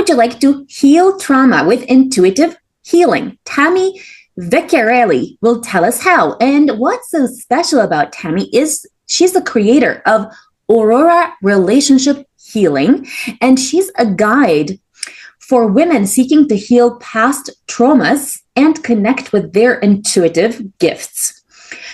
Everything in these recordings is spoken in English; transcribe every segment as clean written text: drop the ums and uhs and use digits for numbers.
would you like to heal trauma with intuitive healing? Tammie Vecchiarelli will tell us how. And what's so special about Tammie is she's the creator of Aurora Relationship Healing, and she's a guide for women seeking to heal past traumas and connect with their intuitive gifts.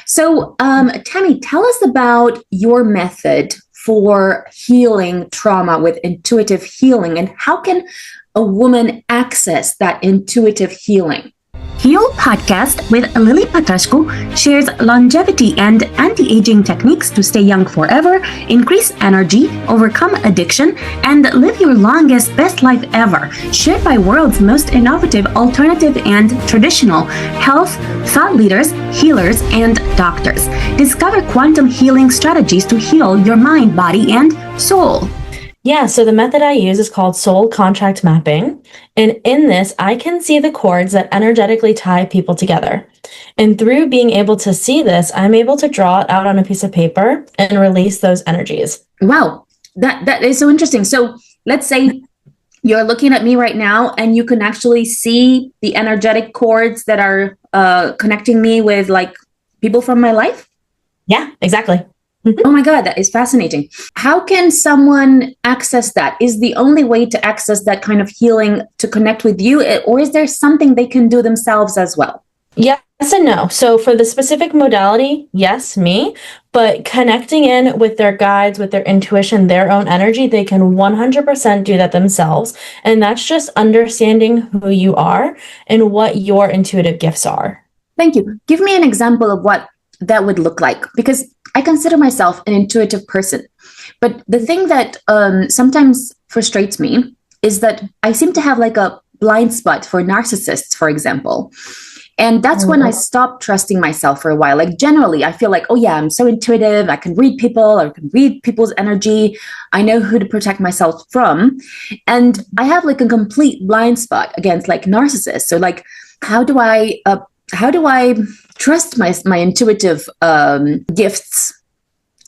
So, Tammie, tell us about your method for healing trauma with intuitive healing, and how can a woman access that intuitive healing? Heal Podcast with Lily Patrascu shares longevity and anti-aging techniques to stay young forever, increase energy, overcome addiction, and live your longest, best life ever. Shared by world's most innovative, alternative, and traditional health thought leaders, healers, and doctors. Discover quantum healing strategies to heal your mind, body, and soul. Yeah, so the method I use is called soul contract mapping. And in this, I can see the cords that energetically tie people together. And through being able to see this, I'm able to draw it out on a piece of paper and release those energies. Wow, that is so interesting. So let's say you're looking at me right now and you can actually see the energetic cords that are connecting me with like people from my life? Yeah, exactly. Oh my God, that is fascinating. How can someone access that? Is the only way to access that kind of healing to connect with you, or is there something they can do themselves as well? Yes and no. So for the specific modality, yes, me, but connecting in with their guides, with their intuition, their own energy, they can 100% do that themselves. And that's just understanding who you are and what your intuitive gifts are. Thank you. Give me an example of what that would look like, because I consider myself an intuitive person. But the thing that sometimes frustrates me is that I seem to have like a blind spot for narcissists, for example. And that's when I stopped trusting myself for a while. Like generally, I feel like, oh yeah, I'm so intuitive. I can read people. I can read people's energy. I know who to protect myself from. And I have like a complete blind spot against like narcissists. So like, how do I trust my intuitive gifts,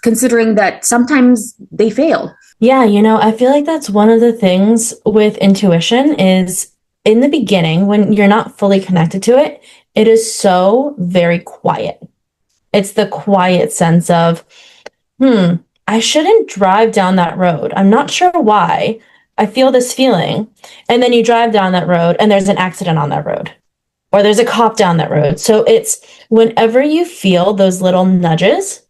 considering that sometimes they fail? Yeah, I feel like that's one of the things with intuition is in the beginning, when you're not fully connected to it, it is so very quiet. It's the quiet sense of, I shouldn't drive down that road. I'm not sure why. I feel this feeling. And then you drive down that road and there's an accident on that road. Or there's a cop down that road. So it's whenever you feel those little nudges,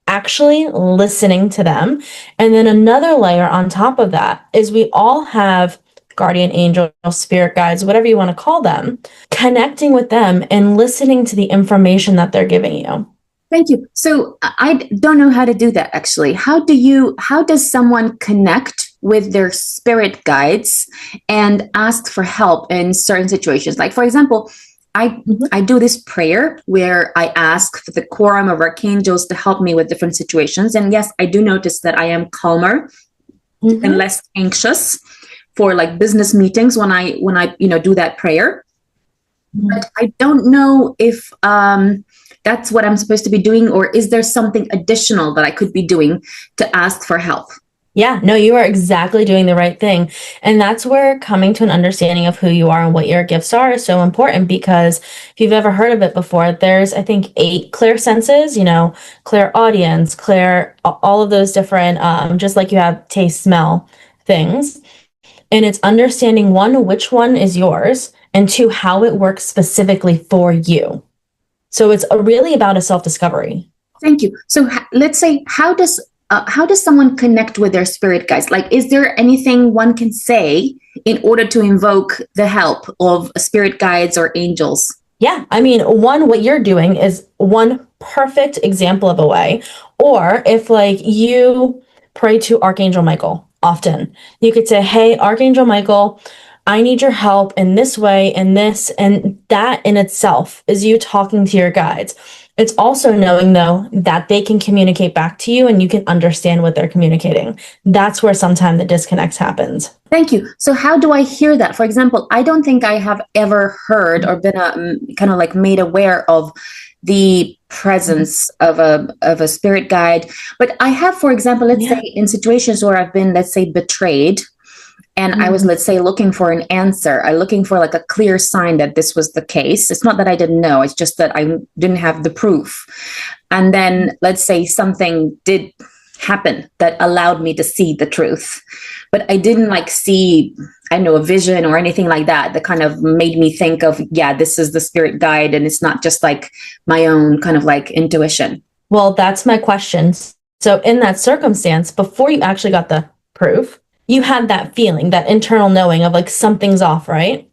actually listening to them. And then another layer on top of that is we all have guardian angel, spirit guides, whatever you want to call them, connecting with them and listening to the information that they're giving you. Thank you. So I don't know how to do that actually. How does someone connect with their spirit guides and ask for help in certain situations? Like, for example, I do this prayer where I ask for the quorum of archangels to help me with different situations. And yes, I do notice that I am calmer and less anxious for like business meetings when I do that prayer. But I don't know if that's what I'm supposed to be doing, or is there something additional that I could be doing to ask for help? Yeah, no, you are exactly doing the right thing. And that's where coming to an understanding of who you are and what your gifts are is so important, because if you've ever heard of it before, there's, I think, 8 clear senses, clairaudience, all of those different, just like you have taste, smell things. And it's understanding 1, which one is yours, and 2, how it works specifically for you. So it's really about a self-discovery. Thank you. So let's say, how does someone connect with their spirit guides? Like, is there anything one can say in order to invoke the help of spirit guides or angels? Yeah. I mean, what you're doing is one perfect example of a way. Or if like you pray to Archangel Michael often, you could say, hey, Archangel Michael, I need your help in this way, in this, and that in itself is you talking to your guides. It's also knowing, though, that they can communicate back to you and you can understand what they're communicating. That's where sometimes the disconnect happens. Thank you. So how do I hear that? For example, I don't think I have ever heard or been kind of like made aware of the presence of a spirit guide. But I have, for example, let's say in situations where I've been, let's say, betrayed, And I was, let's say, looking for an answer. I'm looking for like a clear sign that this was the case. It's not that I didn't know. It's just that I didn't have the proof. And then let's say something did happen that allowed me to see the truth. But I didn't like see, I don't know, a vision or anything like that that kind of made me think of, yeah, this is the spirit guide. And it's not just like my own kind of like intuition. Well, that's my question. So in that circumstance, before you actually got the proof, you had that feeling, that internal knowing of like something's off, right?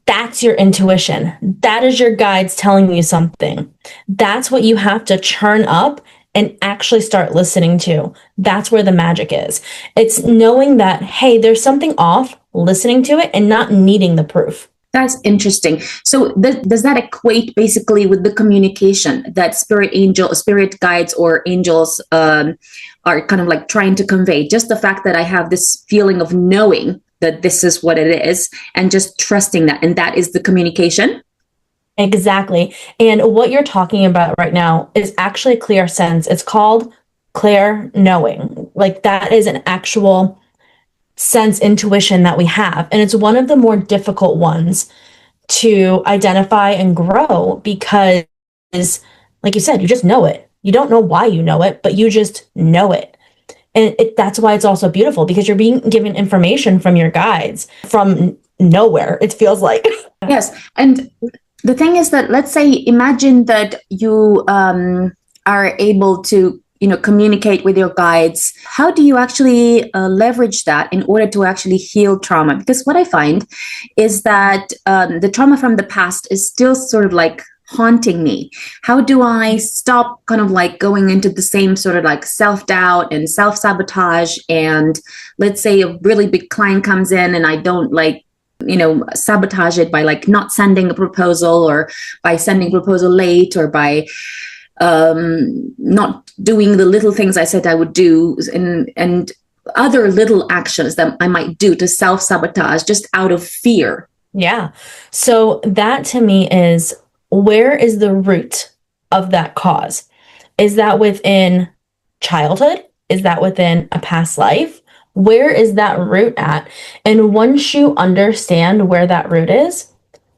That's your intuition. That is your guides telling you something. That's what you have to churn up and actually start listening to. That's where the magic is. It's knowing that, hey, there's something off, listening to it and not needing the proof. That's interesting. So does that equate basically with the communication that spirit guides or angels are kind of like trying to convey? Just the fact that I have this feeling of knowing that this is what it is and just trusting that. And that is the communication? Exactly. And what you're talking about right now is actually a clear sense. It's called clear knowing. Like that is an actual sense intuition that we have. And it's one of the more difficult ones to identify and grow because, like you said, you just know it. You don't know why you know it, but you just know it. And that's why it's also beautiful because you're being given information from your guides from nowhere, it feels like. Yes. And the thing is that, let's say, imagine that you are able to communicate with your guides. How do you actually leverage that in order to actually heal trauma? Because what I find is that the trauma from the past is still sort of like haunting me. How do I stop kind of like going into the same sort of like self-doubt and self-sabotage? And let's say a really big client comes in and I don't like sabotage it by like not sending a proposal or by sending a proposal late or by not doing the little things I said I would do and other little actions that I might do to self-sabotage just out of fear. Yeah. So that to me is, where is the root of that cause? Is that within childhood? Is that within a past life? Where is that root at? And once you understand where that root is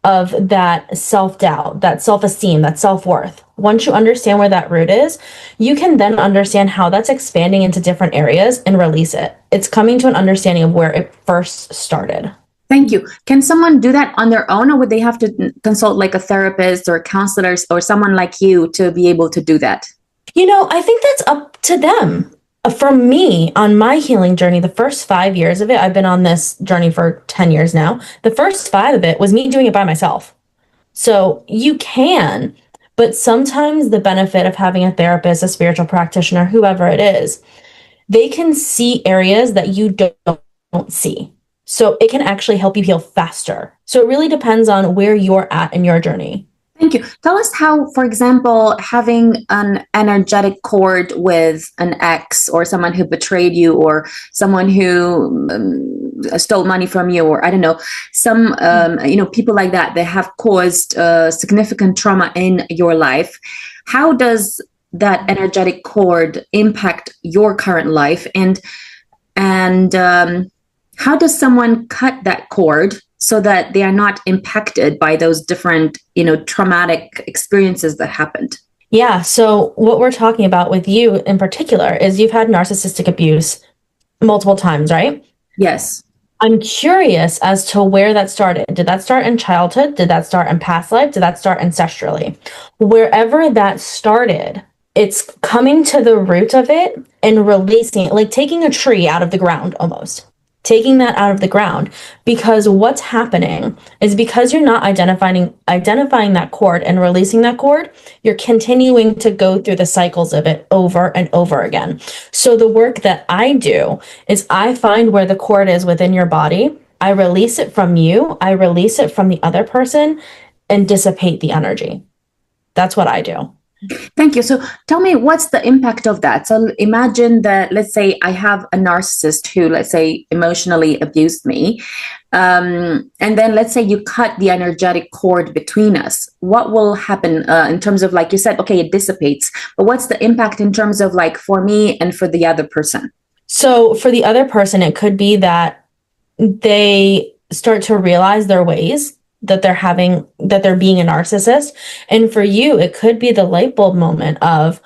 of that self-doubt, that self-esteem, that self-worth, once you understand where that root is, you can then understand how that's expanding into different areas and release it. It's coming to an understanding of where it first started. Thank you. Can someone do that on their own, or would they have to consult like a therapist or counselors or someone like you to be able to do that? I think that's up to them. For me, on my healing journey, the first 5 years of it, I've been on this journey for 10 years now. The first 5 of it was me doing it by myself. So you can, but sometimes the benefit of having a therapist, a spiritual practitioner, whoever it is, they can see areas that you don't see. So it can actually help you heal faster. So it really depends on where you're at in your journey. Thank you. Tell us how, for example, having an energetic cord with an ex or someone who betrayed you or someone who stole money from you, or I don't know, some, people like that, they have caused significant trauma in your life. How does that energetic cord impact your current life? And how does someone cut that cord so that they are not impacted by those different, traumatic experiences that happened? Yeah. So what we're talking about with you in particular is you've had narcissistic abuse multiple times, right? Yes. I'm curious as to where that started. Did that start in childhood? Did that start in past life? Did that start ancestrally? Wherever that started, it's coming to the root of it and releasing it, like taking a tree out of the ground almost. Taking that out of the ground, because what's happening is because you're not identifying that cord and releasing that cord, you're continuing to go through the cycles of it over and over again. So the work that I do is I find where the cord is within your body. I release it from you. I release it from the other person and dissipate the energy. That's what I do. Thank you. So tell me, what's the impact of that? So imagine that, let's say I have a narcissist who, let's say, emotionally abused me. And then let's say you cut the energetic cord between us. What will happen in terms of, like you said, okay, it dissipates, but what's the impact in terms of like for me and for the other person? So for the other person, it could be that they start to realize their ways, that they're being a narcissist. And for you, it could be the light bulb moment of,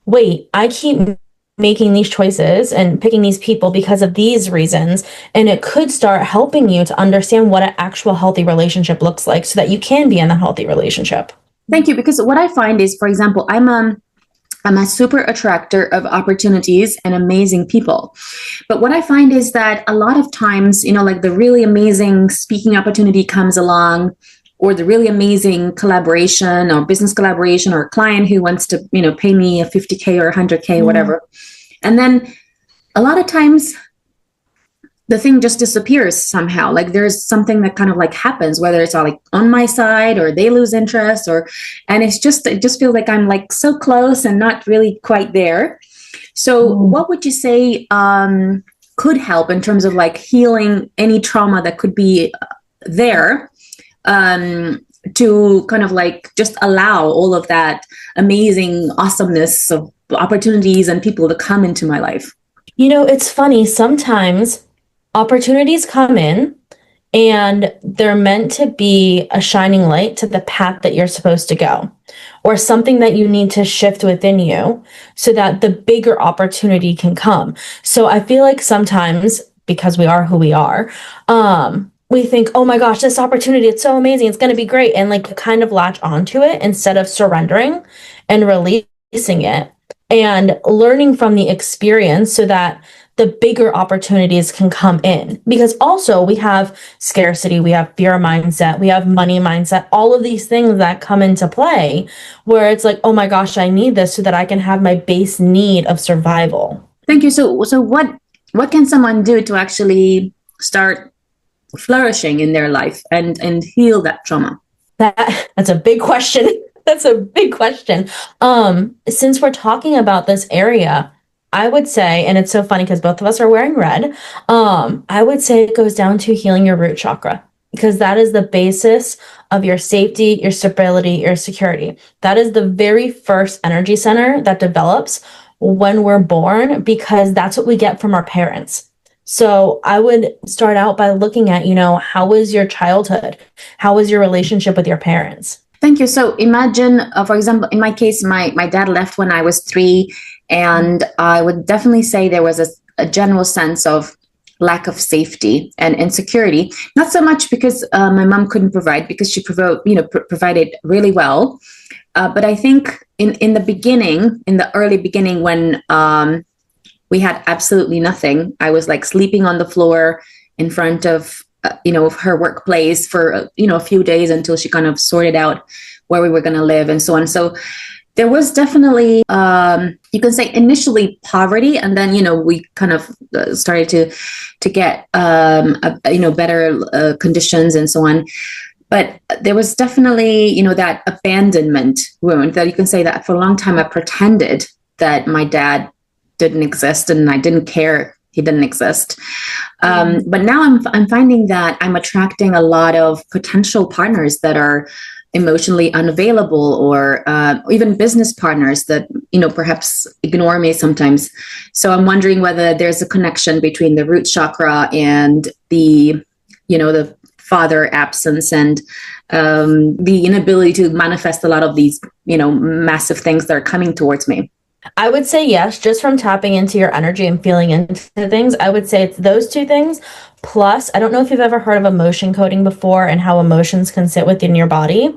wait, I keep making these choices and picking these people because of these reasons. And it could start helping you to understand what an actual healthy relationship looks like so that you can be in a healthy relationship. Thank you. Because what I find is, for example, I'm a super attractor of opportunities and amazing people. But what I find is that a lot of times, like the really amazing speaking opportunity comes along, or the really amazing collaboration or business collaboration, or a client who wants to, pay me a 50K or 100K, whatever. And then a lot of times the thing just disappears somehow. Like there's something that kind of like happens, whether it's all like on my side or they lose interest, and it just feels like I'm like so close and not really quite there. So what would you say could help in terms of like healing any trauma that could be there, to kind of like just allow all of that amazing awesomeness of opportunities and people to come into my life? It's funny. Sometimes opportunities come in and they're meant to be a shining light to the path that you're supposed to go, or something that you need to shift within you so that the bigger opportunity can come. So I feel like sometimes, because we are who we are, we think, oh my gosh, this opportunity, it's so amazing, it's going to be great. And like kind of latch onto it instead of surrendering and releasing it and learning from the experience so that the bigger opportunities can come in. Because also we have scarcity, we have fear mindset, we have money mindset, all of these things that come into play where it's like, oh my gosh, I need this so that I can have my base need of survival. Thank you. So what can someone do to actually start flourishing in their life and heal that trauma? That's a big question. That's a big question. Since we're talking about this area, I would say, and it's so funny because both of us are wearing red, I would say it goes down to healing your root chakra, because that is the basis of your safety, your stability, your security. That is the very first energy center that develops when we're born, because that's what we get from our parents. So I would start out by looking at, how was your childhood? How was your relationship with your parents? Thank you. So imagine, for example, in my case, my dad left when I was 3, and I would definitely say there was a general sense of lack of safety and insecurity. Not so much because my mom couldn't provide, because she provided really well. But I think in the early beginning, when we had absolutely nothing, I was like sleeping on the floor in front of her workplace for a few days until she kind of sorted out where we were going to live and so on. So there was definitely, you can say, initially poverty, and then we kind of started to get better conditions and so on. But there was definitely that abandonment wound that you can say that for a long time I pretended that my dad didn't exist and I didn't care he didn't exist. But now I'm finding that I'm attracting a lot of potential partners that are emotionally unavailable, or even business partners that perhaps ignore me sometimes. So I'm wondering whether there's a connection between the root chakra and the father absence and the inability to manifest a lot of these massive things that are coming towards me. I would say yes, just from tapping into your energy and feeling into things. I would say it's those two things. Plus, I don't know if you've ever heard of emotion coding before and how emotions can sit within your body.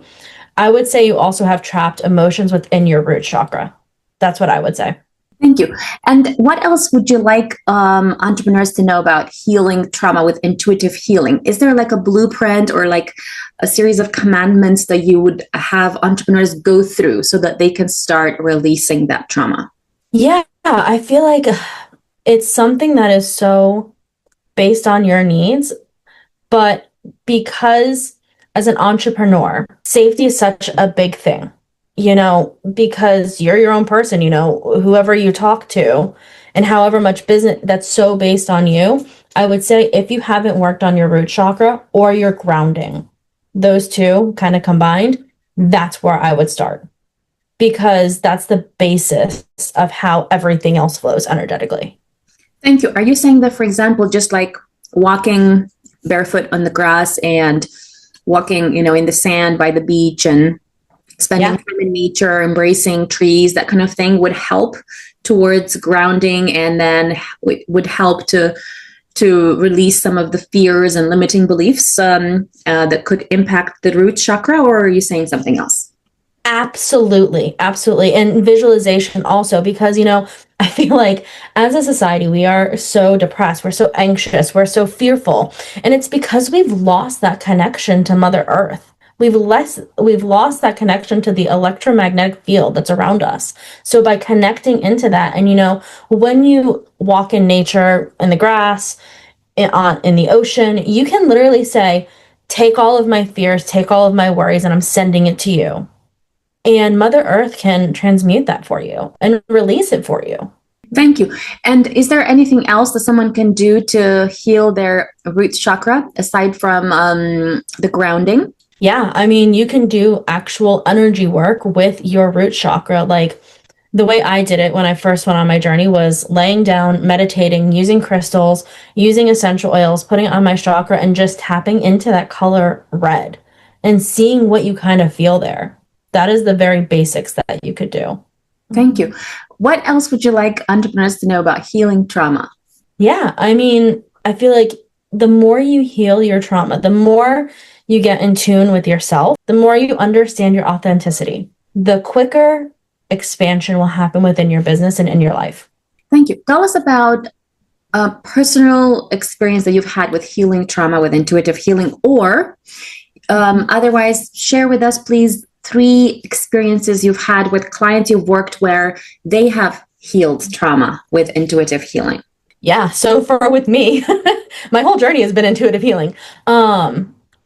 I would say you also have trapped emotions within your root chakra. That's what I would say. Thank you. And what else would you like entrepreneurs to know about healing trauma with intuitive healing? Is there like a blueprint or like a series of commandments that you would have entrepreneurs go through so that they can start releasing that trauma? Yeah, I feel like it's something that is so based on your needs, but because as an entrepreneur, safety is such a big thing. Because you're your own person, whoever you talk to and however much business that's so based on you. I would say if you haven't worked on your root chakra or your grounding, those two kind of combined, that's where I would start, because that's the basis of how everything else flows energetically. Thank you. Are you saying that, for example, just like walking barefoot on the grass and walking, in the sand by the beach and spending time in nature, embracing trees, that kind of thing would help towards grounding, and then would help to release some of the fears and limiting beliefs that could impact the root chakra, or are you saying something else? Absolutely. Absolutely. And visualization also, because, I feel like as a society, we are so depressed. We're so anxious. We're so fearful. And it's because we've lost that connection to Mother Earth. We've lost that connection to the electromagnetic field that's around us. So by connecting into that, and when you walk in nature, in the grass, in the ocean, you can literally say, take all of my fears, take all of my worries, and I'm sending it to you. And Mother Earth can transmute that for you and release it for you. Thank you. And is there anything else that someone can do to heal their root chakra aside from the grounding? Yeah, I mean, you can do actual energy work with your root chakra. Like the way I did it when I first went on my journey was laying down, meditating, using crystals, using essential oils, putting it on my chakra, and just tapping into that color red and seeing what you kind of feel there. That is the very basics that you could do. Thank you. What else would you like entrepreneurs to know about healing trauma? Yeah, I mean, I feel like the more you heal your trauma, the more you get in tune with yourself, the more you understand your authenticity, the quicker expansion will happen within your business and in your life. Thank you. Tell us about a personal experience that you've had with healing trauma, with intuitive healing, or otherwise share with us, please, 3 experiences you've had with clients you've worked where they have healed trauma with intuitive healing. Yeah, so far with me, my whole journey has been intuitive healing.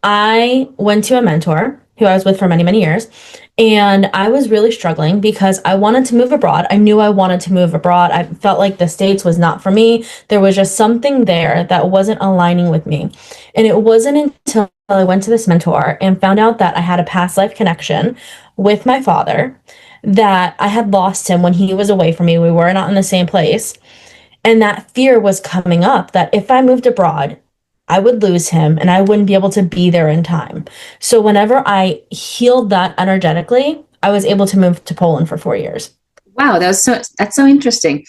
I went to a mentor who I was with for many, many years, and I was really struggling because I wanted to move abroad. I knew I wanted to move abroad. I felt like the States was not for me. There was just something there that wasn't aligning with me. And it wasn't until I went to this mentor and found out that I had a past life connection with my father, that I had lost him when he was away from me. We were not in the same place. And that fear was coming up that if I moved abroad, I would lose him and I wouldn't be able to be there in time. So whenever I healed that energetically, I was able to move to Poland for 4 years. Wow, that's so interesting.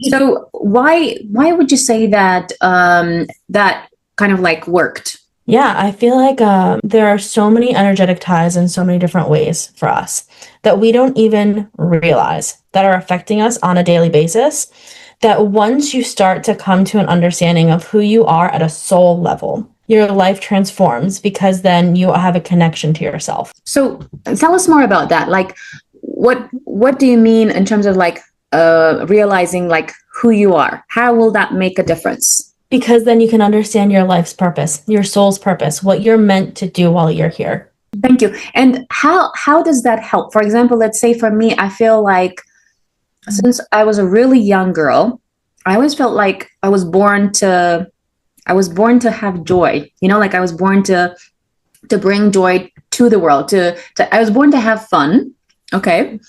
So why would you say that that kind of like worked? Yeah, I feel like there are so many energetic ties in so many different ways for us that we don't even realize that are affecting us on a daily basis. That once you start to come to an understanding of who you are at a soul level, your life transforms, because then you have a connection to yourself. So tell us more about that. Like, what do you mean in terms of like realizing like who you are? How will that make a difference? Because then you can understand your life's purpose, your soul's purpose, what you're meant to do while you're here. Thank you. And how does that help? For example, let's say for me, I feel like since I was a really young girl, I always felt like I was born to have joy. Like I was born to bring joy to the world. I was born to have fun. Okay.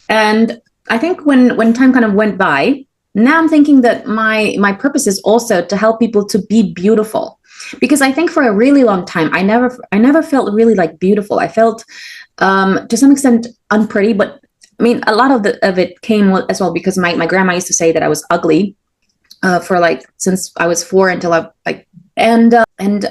And I think when time kind of went by, now I'm thinking that my purpose is also to help people to be beautiful. Because I think for a really long time, I never felt really like beautiful. I felt to some extent unpretty, but I mean, a lot of it came as well because my grandma used to say that I was ugly for like since I was 4 until I like, and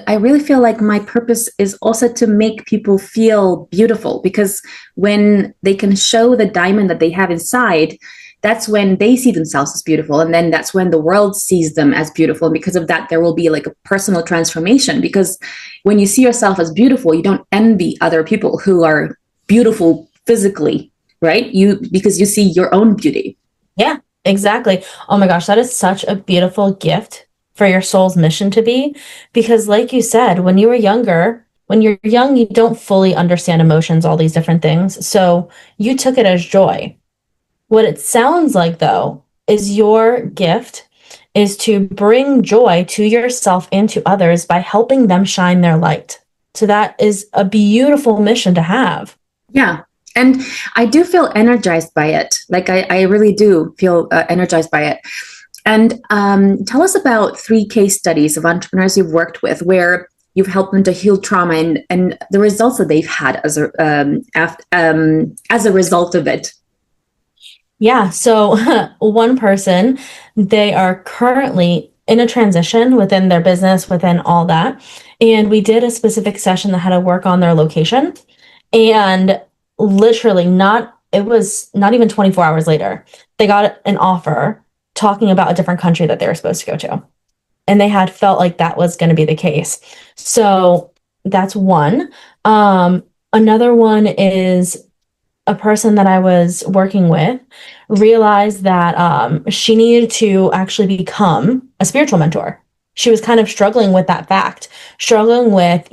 I really feel like my purpose is also to make people feel beautiful, because when they can show the diamond that they have inside, that's when they see themselves as beautiful, and then that's when the world sees them as beautiful. And because of that, there will be like a personal transformation, because when you see yourself as beautiful, you don't envy other people who are beautiful physically. Right? Because you see your own beauty. Yeah, exactly. Oh my gosh, that is such a beautiful gift for your soul's mission to be. Because like you said, when you're young, you don't fully understand emotions, all these different things. So you took it as joy. What it sounds like, though, is your gift is to bring joy to yourself and to others by helping them shine their light. So that is a beautiful mission to have. Yeah. And I do feel energized by it. Like I really do feel energized by it. And tell us about 3 case studies of entrepreneurs you've worked with where you've helped them to heal trauma and the results that they've had as a result of it. Yeah. So one person, they are currently in a transition within their business, within all that. And we did a specific session that had to work on their location. And literally it was not even 24 hours later, they got an offer talking about a different country that they were supposed to go to. And they had felt like that was going to be the case. So that's one. Another one is a person that I was working with realized that she needed to actually become a spiritual mentor. She was kind of struggling with that fact, struggling with,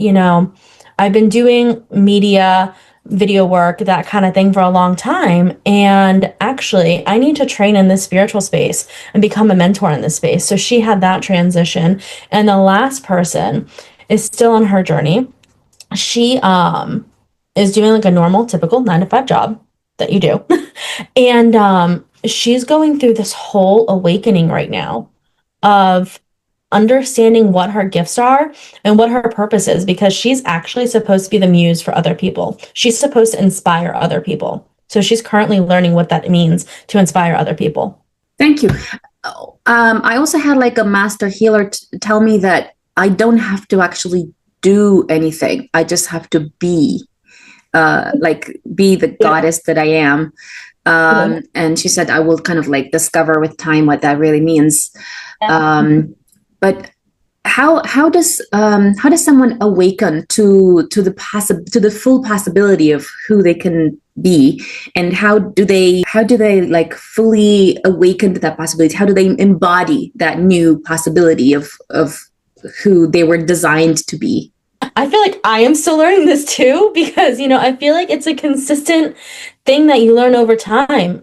I've been doing media, video work, that kind of thing for a long time. And actually, I need to train in this spiritual space and become a mentor in this space. So she had that transition. And the last person is still on her journey. She is doing like a normal, typical 9-to-5 job that you do. And she's going through this whole awakening right now of understanding what her gifts are and what her purpose is, because she's actually supposed to be the muse for other people. She's supposed to inspire other people. So she's currently learning what that means to inspire other people. Thank you. I also had like a master healer tell me that I don't have to actually do anything. I just have to be the goddess that I am. And she said I will kind of like discover with time what that really means. But how does someone awaken to the full possibility of who they can be, and how do they like fully awaken to that possibility? How do they embody that new possibility of who they were designed to be? I feel like I am still learning this too, because, I feel like it's a consistent thing that you learn over time.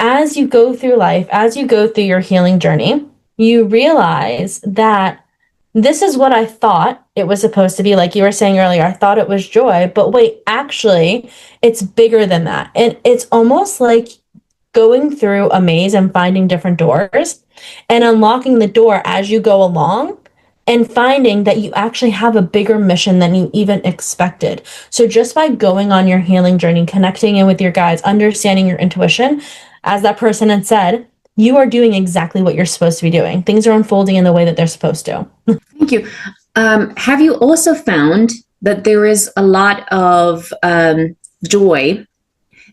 As you go through life, as you go through your healing journey, you realize that this is what I thought it was supposed to be. Like you were saying earlier, I thought it was joy, but wait, actually, it's bigger than that. And it's almost like going through a maze and finding different doors and unlocking the door as you go along, and finding that you actually have a bigger mission than you even expected. So just by going on your healing journey, connecting in with your guides, understanding your intuition, as that person had said, you are doing exactly what you're supposed to be doing. Things are unfolding in the way that they're supposed to. Thank you. Have you also found that there is a lot of joy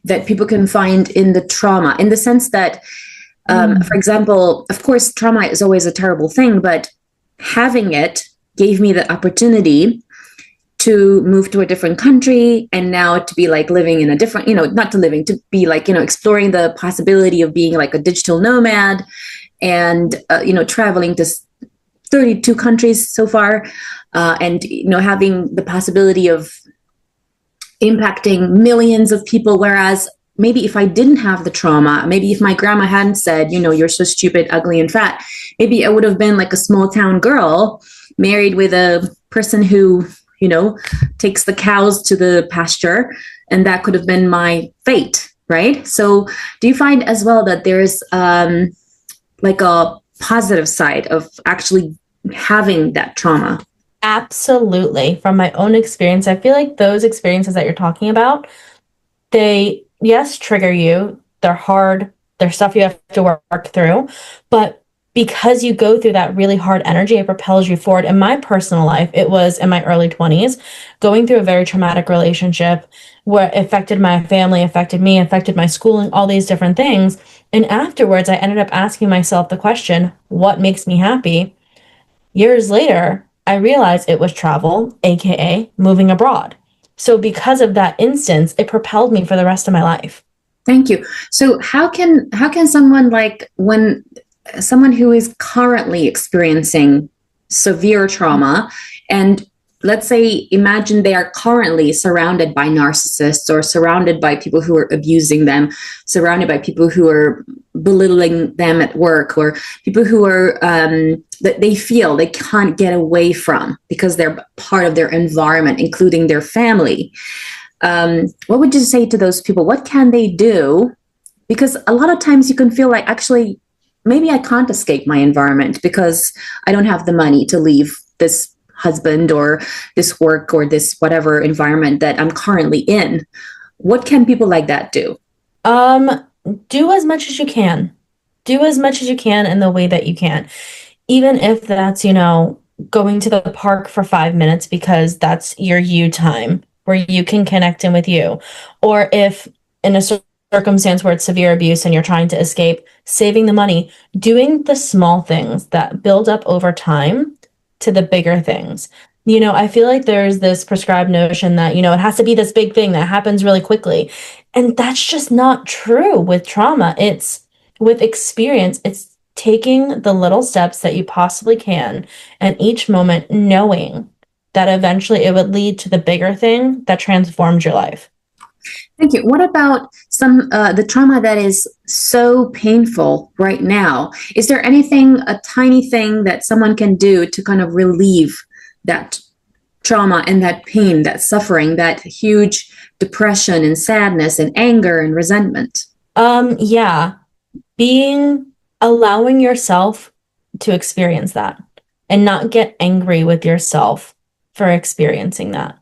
that people can find in the trauma, in the sense that, for example, of course, trauma is always a terrible thing, but having it gave me the opportunity to move to a different country, and now to be like living in a different, to be like, exploring the possibility of being like a digital nomad, and, traveling to 32 countries so far, and, having the possibility of impacting millions of people. Whereas maybe if I didn't have the trauma, maybe if my grandma hadn't said, you're so stupid, ugly, and fat, maybe I would have been like a small town girl married with a person who, takes the cows to the pasture, and that could have been my fate, right? So do you find as well that there's like a positive side of actually having that trauma? Absolutely. From my own experience, I feel like those experiences that you're talking about, they, yes, trigger you. They're hard. They're stuff you have to work through. But because you go through that really hard energy, it propels you forward. In my personal life, it was in my early 20s, going through a very traumatic relationship where it affected my family, affected me, affected my schooling, all these different things. And afterwards, I ended up asking myself the question, what makes me happy? Years later, I realized it was travel, aka moving abroad. So because of that instance, it propelled me for the rest of my life. Thank you. So how can someone, like, when someone who is currently experiencing severe trauma, and let's say, imagine they are currently surrounded by narcissists, or surrounded by people who are abusing them, surrounded by people who are belittling them at work, or people who are that they feel they can't get away from because they're part of their environment, including their family. What would you say to those people? What can they do? Because a lot of times you can feel like, actually, maybe I can't escape my environment because I don't have the money to leave this husband or this work or this whatever environment that I'm currently in. What can people like that do? Do as much as you can. Do as much as you can in the way that you can. Even if that's, going to the park for 5 minutes because that's your you time where you can connect in with you. Or if in a circumstance where it's severe abuse and you're trying to escape, saving the money, doing the small things that build up over time to the bigger things. I feel like there's this prescribed notion that, it has to be this big thing that happens really quickly. And that's just not true with trauma. It's with experience, it's taking the little steps that you possibly can and each moment knowing that eventually it would lead to the bigger thing that transformed your life. Thank you. What about the trauma that is so painful right now? Is there anything, a tiny thing that someone can do to kind of relieve that trauma and that pain, that suffering, that huge depression and sadness and anger and resentment? Yeah. Allowing yourself to experience that and not get angry with yourself for experiencing that.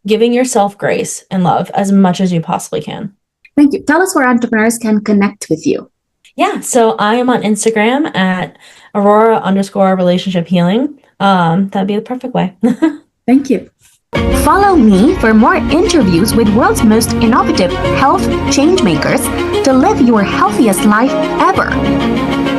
Giving yourself grace and love as much as you possibly can. Thank you. Tell us where entrepreneurs can connect with you. Yeah, so I am on Instagram at Aurora_Relationship Healing. That'd be the perfect way. Thank you. Follow me for more interviews with world's most innovative health change makers to live your healthiest life ever.